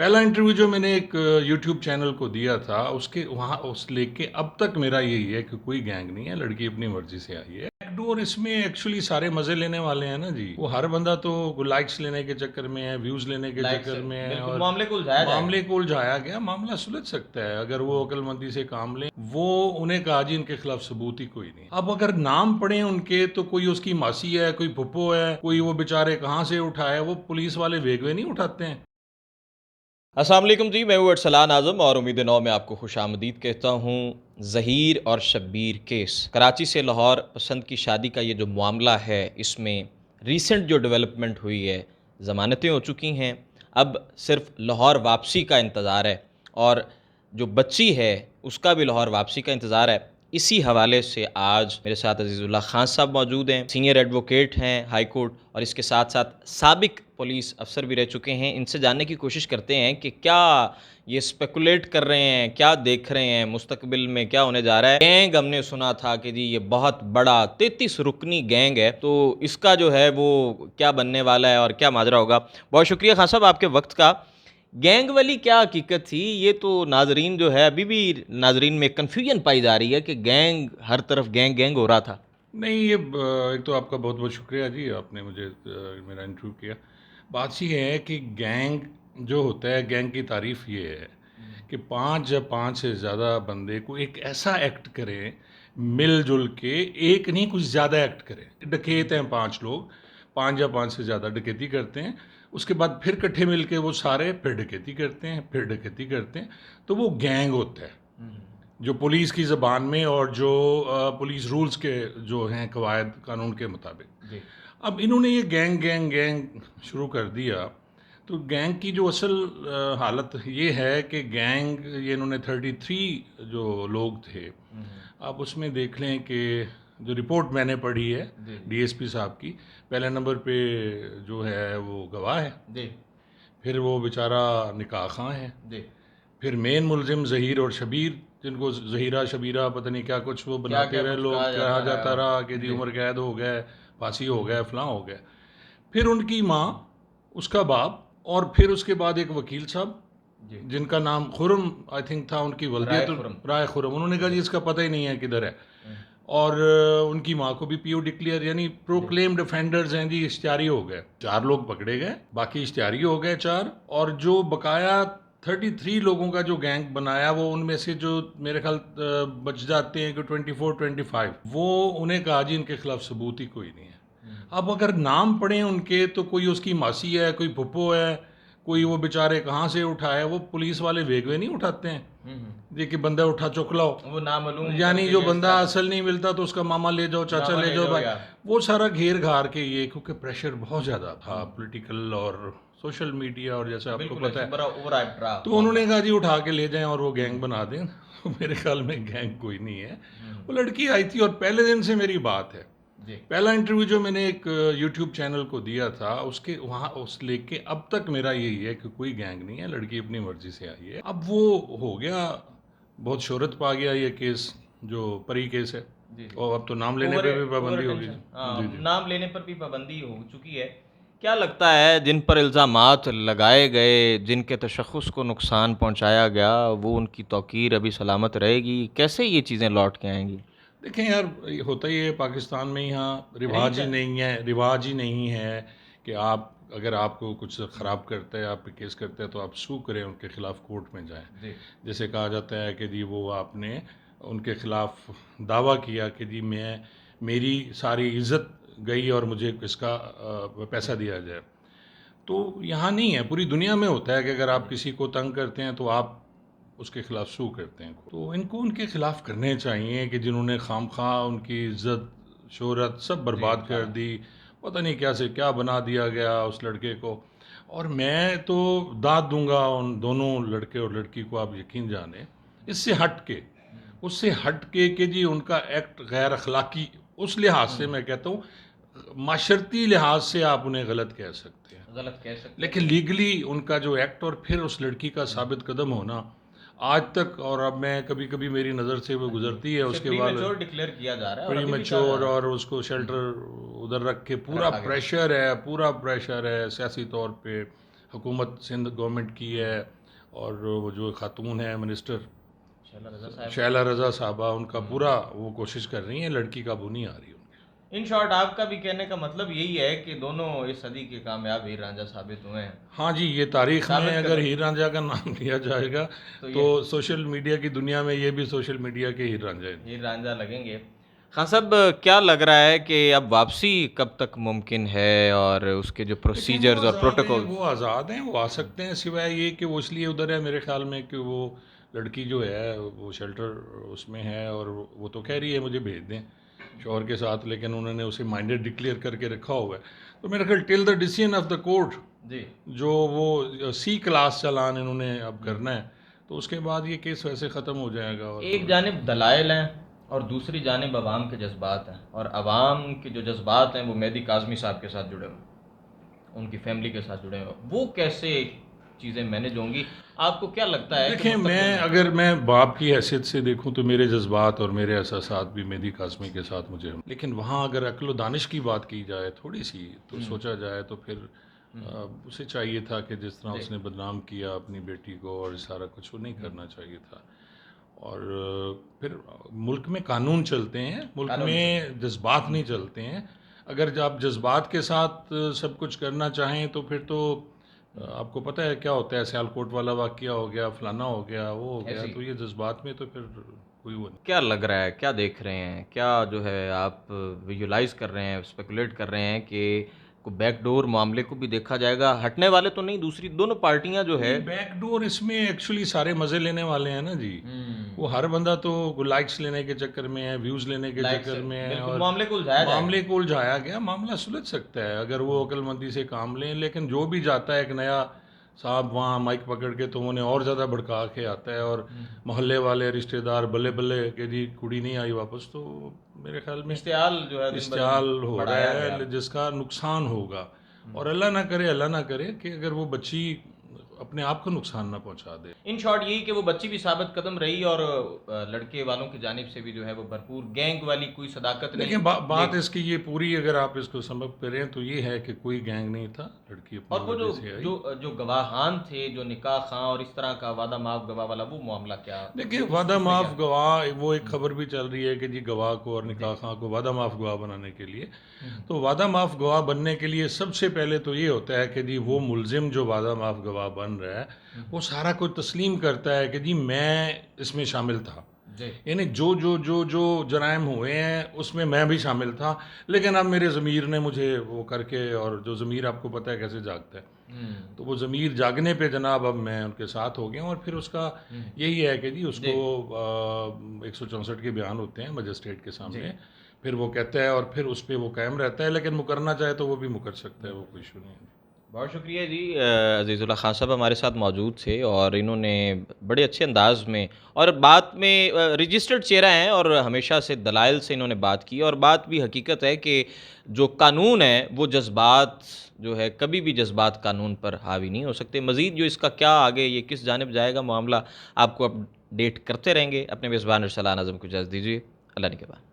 پہلا انٹرویو جو میں نے ایک یوٹیوب چینل کو دیا تھا اس کے وہاں اس لے کے اب تک میرا یہی ہے کہ کوئی گینگ نہیں ہے، لڑکی اپنی مرضی سے آئی ہے اور اس میں ایکچولی سارے مزے لینے والے ہیں نا جی، وہ ہر بندہ تو لائکس لینے کے چکر میں ہے، ویوز لینے کے لائک چکر سے میں ہے، بالکل اور معاملے کو الجھایا جائے گا۔ معاملے کو الجھایا گیا۔ معاملہ سلجھ سکتا ہے اگر وہ عقل مندی سے کام لیں۔ وہ انہیں کہا جی ان کے خلاف ثبوت ہی کوئی نہیں۔ اب اگر نام پڑھیں ان کے تو کوئی اس کی ماسی ہے، کوئی پھپھو ہے، کوئی وہ بیچارے کہاں سے اٹھائے، وہ پولیس والے ویگوے نہیں اٹھاتے ہیں۔ السلام علیکم جی، میں ہوں ارسلان اعظم اور امید نو میں آپ کو خوش آمدید کہتا ہوں۔ ظہیر اور شبیر کیس، کراچی سے لاہور پسند کی شادی کا یہ جو معاملہ ہے، اس میں ریسنٹ جو ڈیولپمنٹ ہوئی ہے، ضمانتیں ہو چکی ہیں، اب صرف لاہور واپسی کا انتظار ہے اور جو بچی ہے اس کا بھی لاہور واپسی کا انتظار ہے۔ اسی حوالے سے آج میرے ساتھ عزیز اللہ خان صاحب موجود ہیں، سینئر ایڈوکیٹ ہیں ہائی کورٹ، اور اس کے ساتھ ساتھ سابق پولیس افسر بھی رہ چکے ہیں۔ ان سے جاننے کی کوشش کرتے ہیں کہ کیا یہ اسپیکولیٹ کر رہے ہیں، کیا دیکھ رہے ہیں، مستقبل میں کیا ہونے جا رہا ہے۔ گینگ ہم نے سنا تھا کہ جی یہ بہت بڑا 33 رکنی گینگ ہے، تو اس کا جو ہے وہ کیا بننے والا ہے اور کیا ماجرا ہوگا۔ بہت شکریہ خان صاحب آپ کے وقت کا۔ گینگ والی کیا حقیقت تھی، یہ تو ناظرین جو ہے ابھی بھی ناظرین میں کنفیوژن پائی جا رہی ہے کہ گینگ ہر طرف گینگ گینگ ہو رہا تھا۔ نہیں، یہ ایک تو آپ کا بہت بہت شکریہ جی، آپ نے مجھے میرا انٹرویو کیا۔ بات یہ ہے کہ گینگ جو ہوتا ہے، گینگ کی تعریف یہ ہے کہ 5 یا 5 سے زیادہ بندے کو ایک ایسا ایکٹ کریں، مل جل کے، ایک نہیں کچھ زیادہ ایکٹ کریں۔ ڈکیت ہیں 5 لوگ، 5 یا 5 سے زیادہ ڈکیتی کرتے ہیں، اس کے بعد پھر کٹھے مل کے وہ سارے پھر ڈکیتی کرتے ہیں، پھر ڈکیتی کرتے ہیں، تو وہ گینگ ہوتا ہے جو پولیس کی زبان میں اور جو پولیس رولز کے جو ہیں قواعد قانون کے مطابق۔ اب انہوں نے یہ گینگ گینگ گینگ شروع کر دیا، تو گینگ کی جو اصل حالت یہ ہے کہ گینگ یہ انہوں نے 33 جو لوگ تھے، آپ اس میں دیکھ لیں کہ جو رپورٹ میں نے پڑھی ہے ڈی ایس پی صاحب کی، پہلے نمبر پہ جو ہے وہ گواہ ہے، پھر وہ بیچارہ نکاح خواں ہے، پھر مین ملزم ظہیر اور شبیر، جن کو ظہیرہ شبیرہ پتہ نہیں کیا کچھ وہ بناتے ہوئے لوگ کہا جاتا رہا کہ جی عمر قید ہو گئے، پھانسی ہو گئے، فلاں ہو گئے، پھر ان کی ماں، اس کا باپ، اور پھر اس کے بعد ایک وکیل صاحب جن کا نام خرم آئی تھنک تھا، ان کی ولدیت رائے خرم، انہوں نے کہا جی اس کا پتہ ہی نہیں ہے کدھر ہے، اور ان کی ماں کو بھی پی او ڈکلیئر، یعنی پروکلیمڈ افینڈرز ہیں جی، اشتہاری ہو گئے۔ 4 لوگ پکڑے گئے، باقی اشتہاری ہو گئے 4، اور جو بقایا 33 لوگوں کا جو گینگ بنایا، وہ ان میں سے جو میرے خیال بچ جاتے ہیں کہ 24-25، وہ انہیں کہا جی ان کے خلاف ثبوت ہی کوئی نہیں ہے۔ اب اگر نام پڑھیں ان کے تو کوئی اس کی ماسی ہے، کوئی پھپھو ہے، کوئی وہ بیچارے کہاں سے اٹھائے، وہ پولیس والے ویگوے نہیں اٹھاتے ہیں جی کہ بندہ اٹھا چک لاؤ، وہ نامعلوم یعنی جو بندہ اصل نہیں ملتا تو اس کا ماما لے جاؤ، چاچا لے جاؤ، بھائی، وہ سارا گھیر گھار کے یہ، کیونکہ پریشر بہت زیادہ تھا پولیٹیکل اور سوشل میڈیا، اور جیسے آپ کو پتہ ہے، تو انہوں نے کہا جی اٹھا کے لے جائیں اور وہ گینگ بنا دیں۔ میرے خیال میں گینگ کوئی نہیں ہے، وہ لڑکی آئی تھی، اور پہلے دن سے میری بات ہے، پہلا انٹرویو جو میں نے ایک یوٹیوب چینل کو دیا تھا اس کے وہاں اس لے کے اب تک میرا یہی ہے کہ کوئی گینگ نہیں ہے، لڑکی اپنی مرضی سے آئی ہے۔ اب وہ ہو گیا، بہت شہرت پا گیا یہ کیس، جو پری کیس ہے، اور اب تو نام لینے پہ بھی پابندی ہوگی جی۔ نام لینے پر بھی پابندی ہو چکی ہے۔ کیا لگتا ہے جن پر الزامات لگائے گئے، جن کے تشخص کو نقصان پہنچایا گیا، وہ ان کی توقیر ابھی سلامت رہے گی؟ کیسے یہ چیزیں لوٹ کے آئیں گی؟ دیکھیں یار، ہوتا ہی ہے پاکستان میں، یہاں رواج ہی نہیں ہے کہ آپ اگر آپ کو کچھ خراب کرتا ہے، آپ پہ کیس کرتا ہے، تو آپ سو کریں، ان کے خلاف کورٹ میں جائیں۔ جیسے کہا جاتا ہے کہ جی وہ آپ نے ان کے خلاف دعویٰ کیا کہ جی میری ساری عزت گئی اور مجھے اس کا پیسہ دیا جائے، تو یہاں نہیں ہے، پوری دنیا میں ہوتا ہے کہ اگر آپ کسی کو تنگ کرتے ہیں تو آپ اس کے خلاف سو کرتے ہیں۔ تو ان کو ان کے خلاف کرنے چاہیے کہ جنہوں نے خام خواہ ان کی عزت شہرت سب برباد کر دی، پتہ نہیں کیا سے کیا بنا دیا گیا اس لڑکے کو۔ اور میں تو داد دوں گا ان دونوں لڑکے اور لڑکی کو، آپ یقین جانیں، اس سے ہٹ کے کہ جی ان کا ایکٹ غیر اخلاقی، اس لحاظ سے میں کہتا ہوں، معاشرتی لحاظ سے آپ انہیں غلط کہہ سکتے ہیں، لیکن لیگلی ان کا جو ایکٹ اور پھر اس لڑکی کا ثابت قدم ہونا آج تک، اور اب میں کبھی کبھی میری نظر سے وہ گزرتی ہے، اس کے بعد ڈکلیئر کیا جا رہا ہے، پری میچور، اور اس کو شیلٹر ادھر رکھ کے، پورا پریشر ہے سیاسی طور پہ، حکومت سندھ گورنمنٹ کی ہے، اور وہ جو خاتون ہے منسٹر شیلا رضا صاحب، شیلا رضا صاحبہ، ان کا پورا وہ کوشش کر رہی ہیں، لڑکی قابو نہیں آ رہی ان کی۔ ان شارٹ آپ کا بھی کہنے کا مطلب یہی ہے کہ دونوں اس صدی کے کامیاب ہیر رانجھا ثابت ہوئے ہیں۔ ہاں جی، یہ تاریخ ثابت میں کر اگر رہے ہیں۔ ہیر رانجھا کا نام لیا جائے گا تو تو سوشل میڈیا کی دنیا میں یہ بھی سوشل میڈیا کے ہیر رانجھا ہیں۔ ہیر رانجھا لگیں گے۔ خان صاحب کیا لگ رہا ہے کہ اب واپسی کب تک ممکن ہے، اور اس کے جو پروسیجرز اور پروٹوکول؟ وہ آزاد ہیں، وہ آ سکتے ہیں، سوائے یہ کہ وہ اس لیے ادھر ہے میرے خیال میں کہ وہ لڑکی جو ہے وہ شیلٹر اس میں ہے، اور وہ تو کہہ رہی ہے مجھے بھیج دیں شوہر کے ساتھ، لیکن انہوں نے اسے مائنڈڈ ڈکلیئر کر کے رکھا ہوا ہے۔ تو میرا خیال ٹل دا ڈیسیژن آف دا کورٹ، جی، جو وہ سی کلاس چلان انہوں نے اب کرنا ہے، تو اس کے بعد یہ کیس ویسے ختم ہو جائے گا۔ اور ایک جانب دلائل ہیں اور دوسری جانب عوام کے جذبات ہیں، اور عوام کے جو جذبات ہیں وہ مہدی کاظمی صاحب کے ساتھ جڑے ہوئے ہیں، ان کی فیملی کے ساتھ جڑے ہوئے ہیں۔ وہ کیسے چیزیں مینیج ہوں گی؟ آپ کو کیا لگتا ہے کہ دیکھیں، اگر میں باپ کی حیثیت سے دیکھوں تو میرے جذبات اور میرے احساسات بھی مہدی کاظمی کے ساتھ مجھے، لیکن وہاں اگر عقل و دانش کی بات کی جائے تھوڑی سی، تو سوچا جائے تو پھر اسے چاہیے تھا کہ جس طرح اس نے بدنام کیا اپنی بیٹی کو اور سارا کچھ، وہ نہیں کرنا چاہیے تھا۔ اور پھر ملک میں قانون چلتے ہیں، ملک میں جذبات نہیں چلتے ہیں۔ اگر آپ جذبات کے ساتھ سب کچھ کرنا چاہیں تو پھر تو آپ کو پتہ ہے کیا ہوتا ہے، سیالکوٹ والا واقعہ ہو گیا، فلانا ہو گیا، وہ ہو گیا، تو یہ جذبات میں تو پھر کوئی وہ نہیں۔ کیا لگ رہا ہے، کیا دیکھ رہے ہیں، کیا جو ہے آپ ویژولائز کر رہے ہیں، اسپیکولیٹ کر رہے ہیں کہ کو بیک ڈور معاملے کو بھی دیکھا جائے گا؟ ہٹنے والے تو نہیں، دوسری دونوں پارٹیاں جو ہے بیک ڈور اس میں ایکچولی سارے مزے لینے والے ہیں نا جی۔ وہ ہر بندہ تو لائکس لینے کے چکر میں ہے، ویوز لینے کے چکر میں ہے، اور معاملے کو الجھایا جائے، معاملے کو الجھایا گیا۔ معاملہ سلجھ سکتا ہے اگر وہ عقل مندی سے کام لیں، لیکن جو بھی جاتا ہے ایک نیا صاحب وہاں مائک پکڑ کے تو انہیں اور زیادہ بھڑکا کے آتا ہے، اور محلے والے رشتہ دار بلے بلے کہ جی کڑی نہیں آئی واپس، تو میرے خیال میں اشتعال جو ہے اشتعال ہو رہا ہے جس کا نقصان ہوگا۔ اور اللہ نہ کرے کہ اگر وہ بچی اپنے آپ کو نقصان نہ پہنچا دے۔ ان شارٹ یہی کہ وہ بچی بھی ثابت قدم رہی، اور لڑکے والوں کی جانب سے بھی جو ہے وہ بھرپور گینگ والی کوئی صداقت نہیں۔ لیکن بات اس کی یہ پوری اگر آپ اس کو سم اپ کریں تو یہ ہے کہ کوئی گینگ نہیں تھا، لڑکی اور اپنی وہ مرضی سے آئی۔ جو گواہان تھے، جو نکاح خواں اور اس طرح کا وعدہ معاف گواہ والا، وہ معاملہ کیا؟ دیکھیں، وعدہ معاف گواہ، وہ ایک خبر بھی چل رہی ہے کہ جی گواہ کو اور نکاح خواں کو وعدہ معاف گواہ بنانے کے لیے، تو وعدہ معاف گواہ بننے کے لیے سب سے پہلے تو یہ ہوتا ہے کہ جی وہ ملزم جو وعدہ معاف گواہ بن رہا ہے وہ سارا کچھ تسلیم کرتا ہے کہ جی میں اس میں شامل تھا، یعنی جو جو جو جو جرائم ہوئے ہیں اس میں بھی شامل تھا، لیکن اب میرے ضمیر نے مجھے وہ کر کے، اور جو ضمیر آپ کو پتہ ہے کیسے جاگتا ہے، تو وہ ضمیر جاگنے پہ جناب اب میں ان کے ساتھ ہو گیا ہوں۔ اور پھر اس کا یہی ہے کہ جی اس کو 164 کے بیان ہوتے ہیں مجسٹریٹ کے سامنے، پھر وہ کہتا ہے اور پھر اس پہ وہ قائم رہتا ہے، لیکن مکرنا چاہے تو وہ بھی مکر سکتا ہے، وہ کوئی ایشو نہیں ہے۔ بہت شکریہ جی، عزیز اللہ خان صاحب ہمارے ساتھ موجود تھے، اور انہوں نے بڑے اچھے انداز میں اور بات میں رجسٹرڈ چہرہ ہیں، اور ہمیشہ سے دلائل سے انہوں نے بات کی، اور بات بھی حقیقت ہے کہ جو قانون ہے وہ جذبات جو ہے کبھی بھی جذبات قانون پر حاوی نہیں ہو سکتے۔ مزید جو اس کا کیا آگے یہ کس جانب جائے گا معاملہ، آپ کو اپ ڈیٹ کرتے رہیں گے۔ اپنے میزبان ارسلان اعظم کو اجازت دیجیے، اللہ نگہبان۔